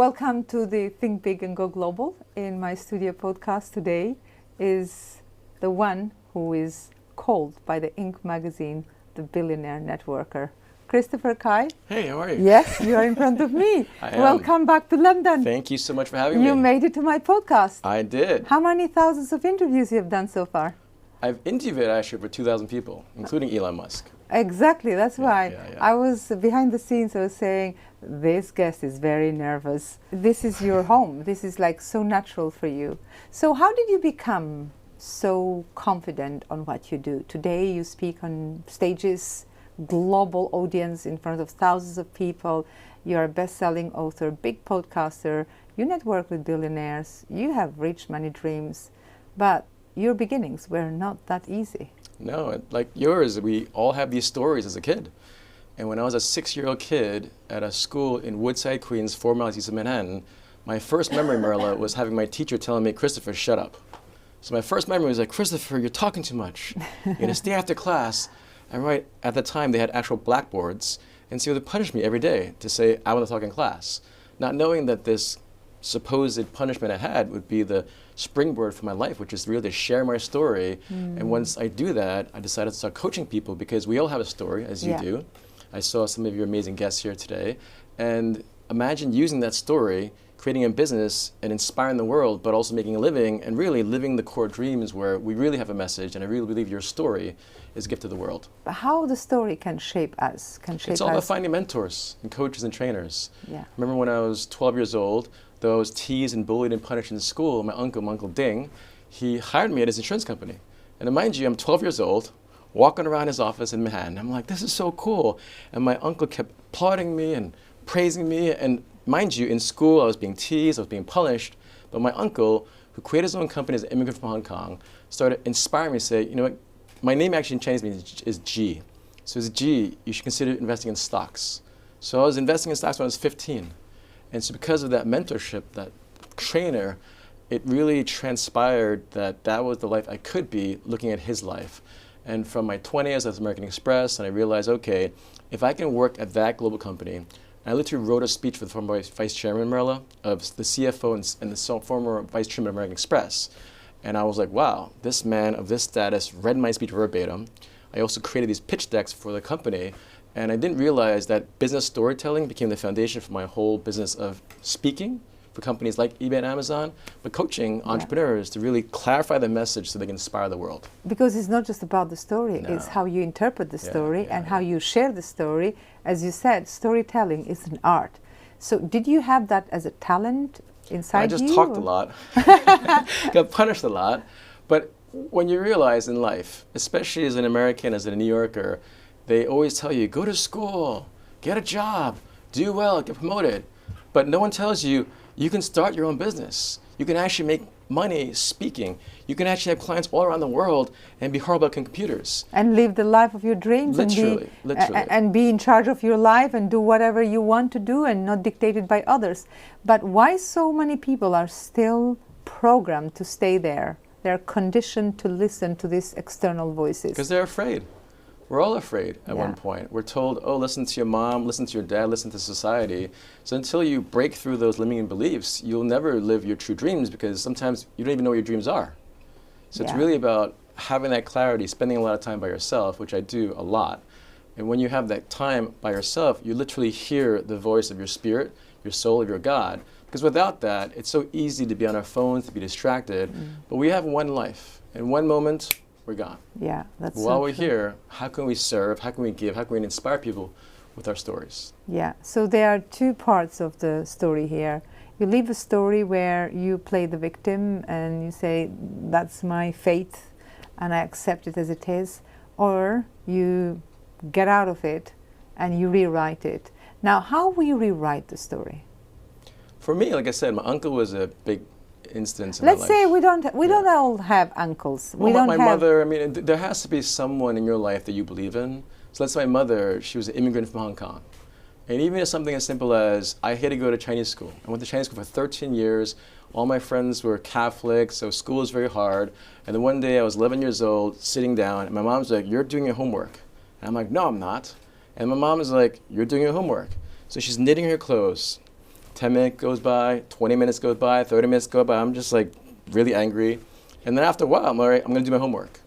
Welcome to the Think Big and Go Global. In my studio podcast today is the one who is called by the Inc. magazine the Billionaire Networker. Christopher Kai. Hey, how are you? Yes, you are in front of me. I am. Welcome back to London. Thank you so much for having me. You made it to my podcast. I did. How many thousands of interviews you have done so far? I've interviewed actually over 2,000 people, including Elon Musk. Exactly, that's why. Yeah. I was behind the scenes, I was saying, this guest is very nervous. This is your home. This is like so natural for you. So how did you become so confident on what you do? Today you speak on stages, global audience in front of thousands of people. You're a best-selling author, big podcaster. You network with billionaires. You have reached many dreams. But your beginnings were not that easy. No, like yours, we all have these stories as a kid. And when I was a 6-year-old kid at a school in Woodside, Queens, 4 miles east of Manhattan, my first memory, Mirela, was having my teacher telling me, Christopher, shut up. So my first memory was like, Christopher, you're talking too much. You're going to stay after class. And right at the time, they had actual blackboards. And so they would punish me every day to say, I want to talk in class. Not knowing that this supposed punishment I had would be the springboard for my life, which is really to share my story. And once I do that, I decided to start coaching people because we all have a story, as you do. I saw some of your amazing guests here today. And imagine using that story, creating a business and inspiring the world, but also making a living and really living the core dreams where we really have a message. And I really believe your story is a gift to the world. But how the story can shape us, It's all about finding mentors and coaches and trainers. Yeah. Remember when I was 12 years old, though I was teased and bullied and punished in school, my Uncle Ding, he hired me at his insurance company. And mind you, I'm 12 years old, walking around his office in Manhattan. I'm like, this is so cool. And my uncle kept applauding me and praising me. And mind you, in school, I was being teased, I was being punished. But my uncle, who created his own company as an immigrant from Hong Kong, started inspiring me to say, you know what, my name actually in Chinese means is G. So as G, you should consider investing in stocks. So I was investing in stocks when I was 15. And so because of that mentorship, that trainer, it really transpired that that was the life I could be looking at his life. And from my 20s, I was at American Express, and I realized, okay, if I can work at that global company, I literally wrote a speech for the former vice chairman, Mirela, of the CFO and the former vice chairman of American Express. And I was like, wow, this man of this status read my speech verbatim. I also created these pitch decks for the company. And I didn't realize that business storytelling became the foundation for my whole business of speaking for companies like eBay and Amazon, but coaching entrepreneurs to really clarify the message so they can inspire the world. Because it's not just about the story, it's how you interpret the story and how you share the story. As you said, storytelling is an art. So did you have that as a talent inside you? I just talked a lot, got punished a lot. But when you realize in life, especially as an American, as a New Yorker, they always tell you, go to school, get a job, do well, get promoted. But no one tells you, you can start your own business. You can actually make money speaking. You can actually have clients all around the world and be horrible at computers. And live the life of your dreams. Literally. And be in charge of your life and do whatever you want to do and not dictated by others. But why so many people are still programmed to stay there? They're conditioned to listen to these external voices. Because they're afraid. We're all afraid at one point. We're told, oh, listen to your mom, listen to your dad, listen to society. So until you break through those limiting beliefs, you'll never live your true dreams because sometimes you don't even know what your dreams are. So it's really about having that clarity, spending a lot of time by yourself, which I do a lot. And when you have that time by yourself, you literally hear the voice of your spirit, your soul, of your God. Because without that, it's so easy to be on our phones, to be distracted. But we have one life. In one moment, we're gone. Yeah, that's While so we're true. here, how can we serve? How can we give? How can we inspire people with our stories? Yeah, so there are two parts of the story here. You live a story where you play the victim and you say, that's my fate and I accept it as it is. Or you get out of it and you rewrite it. Now, how will you rewrite the story? For me, like I said, my uncle was a big instance in my life. Let's say we don't all have uncles. Well, we don't my have mother, I mean, there has to be someone in your life that you believe in. So let's say my mother, she was an immigrant from Hong Kong. And even if something as simple as, I had to go to Chinese school. I went to Chinese school for 13 years. All my friends were Catholic, so school was very hard. And then one day I was 11 years old, sitting down, and my mom's like, you're doing your homework. And I'm like, no, I'm not. And my mom is like, you're doing your homework. So she's knitting her clothes, 10 minutes goes by, 20 minutes goes by, 30 minutes go by. I'm just like really angry. And then after a while, I'm all right, I'm going to do my homework.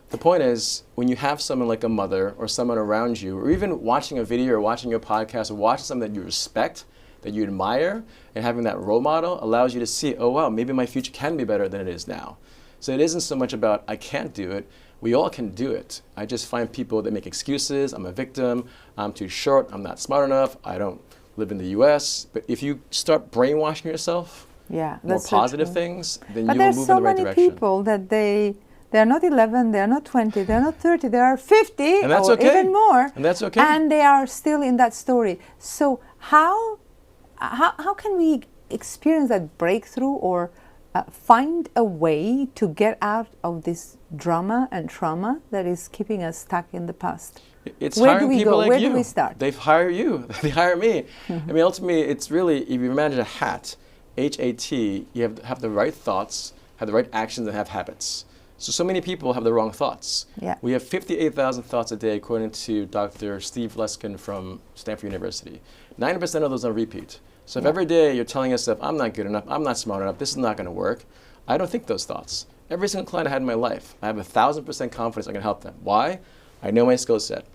The point is, when you have someone like a mother or someone around you, or even watching a video or watching your podcast or watching something that you respect, that you admire, and having that role model allows you to see, oh wow, maybe my future can be better than it is now. So it isn't so much about I can't do it. We all can do it. I just find people that make excuses. I'm a victim. I'm too short. I'm not smart enough. I don't live in the US. But if you start brainwashing yourself, more positive things, then you will move in the right direction. But there's so many people that they're not 11, they're not 20, they're not 30, they are 50 and that's or okay. even more. And that's okay. And they are still in that story. So how can we experience that breakthrough or find a way to get out of this drama and trauma that is keeping us stuck in the past? It's Where hiring do we people go? like Where you. do we start? They hire you. They hire me. I mean, ultimately, it's really, if you imagine a hat, H-A-T, you have the right thoughts, have the right actions, and have habits. So many people have the wrong thoughts. Yeah. We have 58,000 thoughts a day, according to Dr. Steve Luskin from Stanford University. 90% of those are repeat. So if every day you're telling yourself, I'm not good enough, I'm not smart enough, this is not going to work, I don't think those thoughts. Every single client I had in my life, I have 1,000% confidence I can help them. Why? I know my skill set.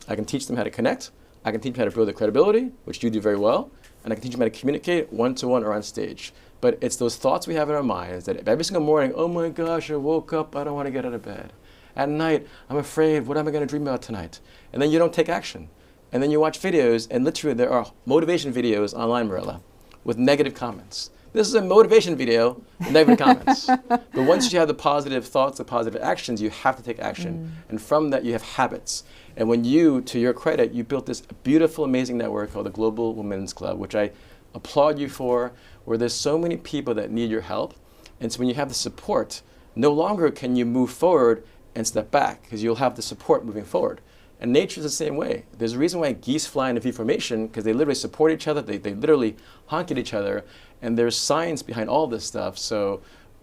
I can teach them how to connect. I can teach them how to build their credibility, which you do very well. And I can teach them how to communicate one-to-one or on stage. But it's those thoughts we have in our minds that if every single morning, oh my gosh, I woke up, I don't want to get out of bed. At night, I'm afraid, what am I going to dream about tonight? And then you don't take action. And then you watch videos, and literally there are motivation videos online, Mirela, with negative comments. This is a motivation video with negative comments. But once you have the positive thoughts, the positive actions, you have to take action. And from that, you have habits. And when you, to your credit, you built this beautiful, amazing network called the Global Women's Club, which I applaud you for, where there's so many people that need your help. And so when you have the support, no longer can you move forward and step back, because you'll have the support moving forward. And nature is the same way. There's a reason why geese fly in a V formation, because they literally support each other, they literally honk at each other, and there's science behind all this stuff. So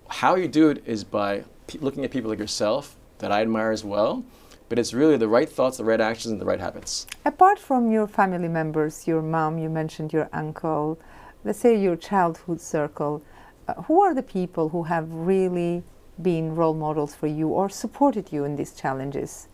how you do it is by looking at people like yourself, that I admire as well, but it's really the right thoughts, the right actions, and the right habits. Apart from your family members, your mom, you mentioned your uncle, let's say your childhood circle, who are the people who have really been role models for you or supported you in these challenges?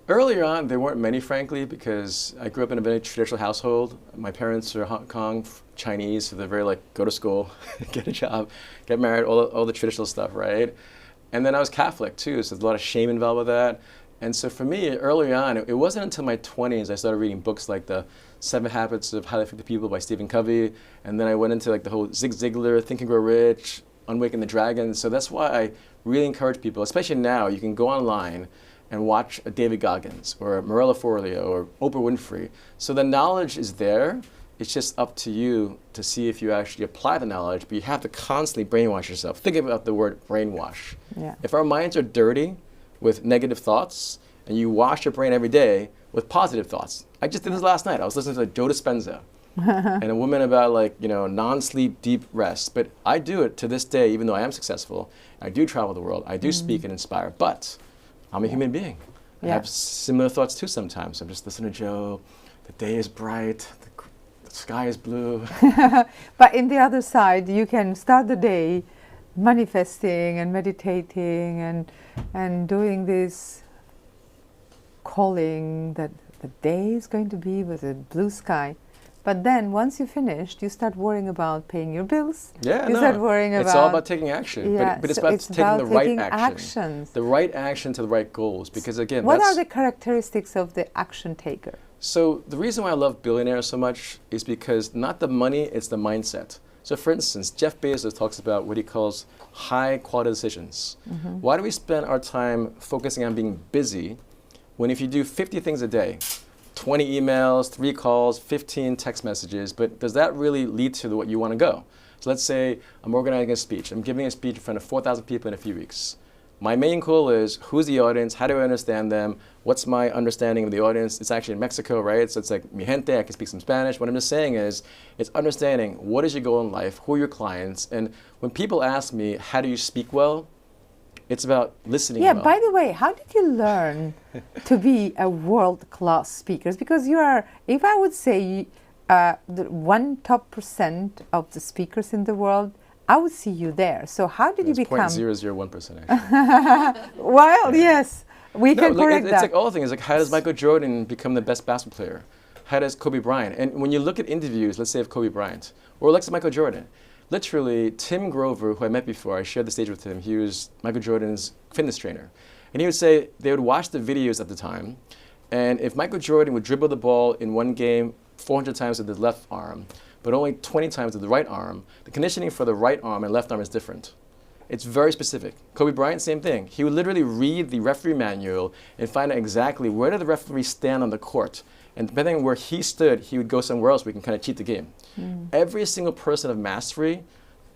Earlier on, there weren't many, frankly, because I grew up in a very traditional household. My parents are Hong Kong Chinese, so they're very like, go to school, get a job, get married, all the traditional stuff, right? And then I was Catholic too, so there's a lot of shame involved with that. And so for me, early on, it wasn't until my 20s I started reading books like the 7 Habits of Highly Effective People by Stephen Covey, and then I went into like the whole Zig Ziglar, Think and Grow Rich, Unwaking the Dragon. So that's why I really encourage people, especially now, you can go online and watch a David Goggins or a Mirela Sula or Oprah Winfrey. So the knowledge is there. It's just up to you to see if you actually apply the knowledge, but you have to constantly brainwash yourself. Think about the word brainwash. Yeah. If our minds are dirty with negative thoughts, and you wash your brain every day with positive thoughts. I just did this last night. I was listening to Joe Dispenza and a woman about like, non-sleep, deep rest. But I do it to this day, even though I am successful. I do travel the world. I do speak and inspire, but I'm a human being. I have similar thoughts too sometimes. I'm just listening to Joe. The day is bright. The sky is blue. But in the other side, you can start the day manifesting and meditating and doing this calling that the day is going to be with a blue sky. But then once you finished, you start worrying about paying your bills. Yeah, you start worrying about... It's all about taking action. Yeah, but it's so about it's taking about the right taking action. actions. The right action to the right goals. Because again, what are the characteristics of the action taker? So the reason why I love Billionaires so much is because not the money, it's the mindset. So for instance, Jeff Bezos talks about what he calls high quality decisions. Why do we spend our time focusing on being busy when if you do 50 things a day, 20 emails, 3 calls, 15 text messages, but does that really lead to what you want to go? So let's say I'm organizing a speech. I'm giving a speech in front of 4,000 people in a few weeks. My main goal is who's the audience, how do I understand them, what's my understanding of the audience? It's actually in Mexico, right? So it's like mi gente, I can speak some Spanish. What I'm just saying is, it's understanding what is your goal in life, who are your clients, and when people ask me, how do you speak well? It's about listening well. By the way, how did you learn to be a world-class speaker? Because you are, if I would say the one top percent of the speakers in the world, I would see you there. So how did you become? 0.001% actually. Well, yes, we can correct it's that. like all things. Like, how does Michael Jordan become the best basketball player? How does Kobe Bryant? And when you look at interviews, let's say of Kobe Bryant, or let's say Michael Jordan, literally Tim Grover, who I met before, I shared the stage with him. He was Michael Jordan's fitness trainer. And he would say they would watch the videos at the time, and if Michael Jordan would dribble the ball in one game 400 times with the left arm, but only 20 times with the right arm, the conditioning for the right arm and left arm is different. It's very specific. Kobe Bryant, same thing. He would literally read the referee manual and find out exactly where did the referee stand on the court. And depending on where he stood, he would go somewhere else where he can kind of cheat the game. Every single person of mastery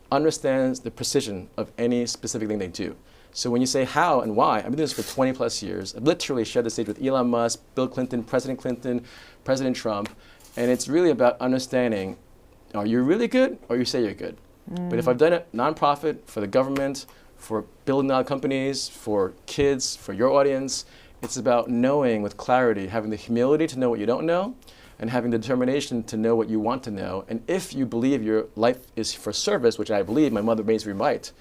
understands the precision of any specific thing they do. So when you say how and why, I've been doing this for 20 plus years. I've literally shared the stage with Elon Musk, Bill Clinton, President Trump, and it's really about understanding, are you really good or you say you're good? But if I've done it nonprofit, for the government, for building out companies, for kids, for your audience, it's about knowing with clarity, having the humility to know what you don't know, and having the determination to know what you want to know. And if you believe your life is for service, which I believe my mother raised me right,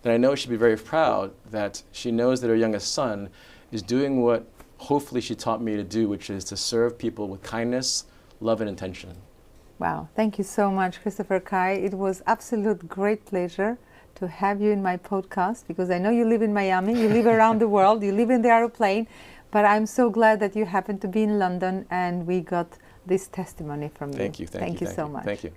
then I know she'd be very proud that she knows that her youngest son is doing what hopefully she taught me to do, which is to serve people with kindness, love, and intention. Wow, thank you so much, Christopher Kai. It was absolute great pleasure to have you in my podcast, because I know you live in Miami, you live around the world, you live in the aeroplane, but I'm so glad that you happened to be in London and we got this testimony from you. Thank you. Thank you so much. Thank you.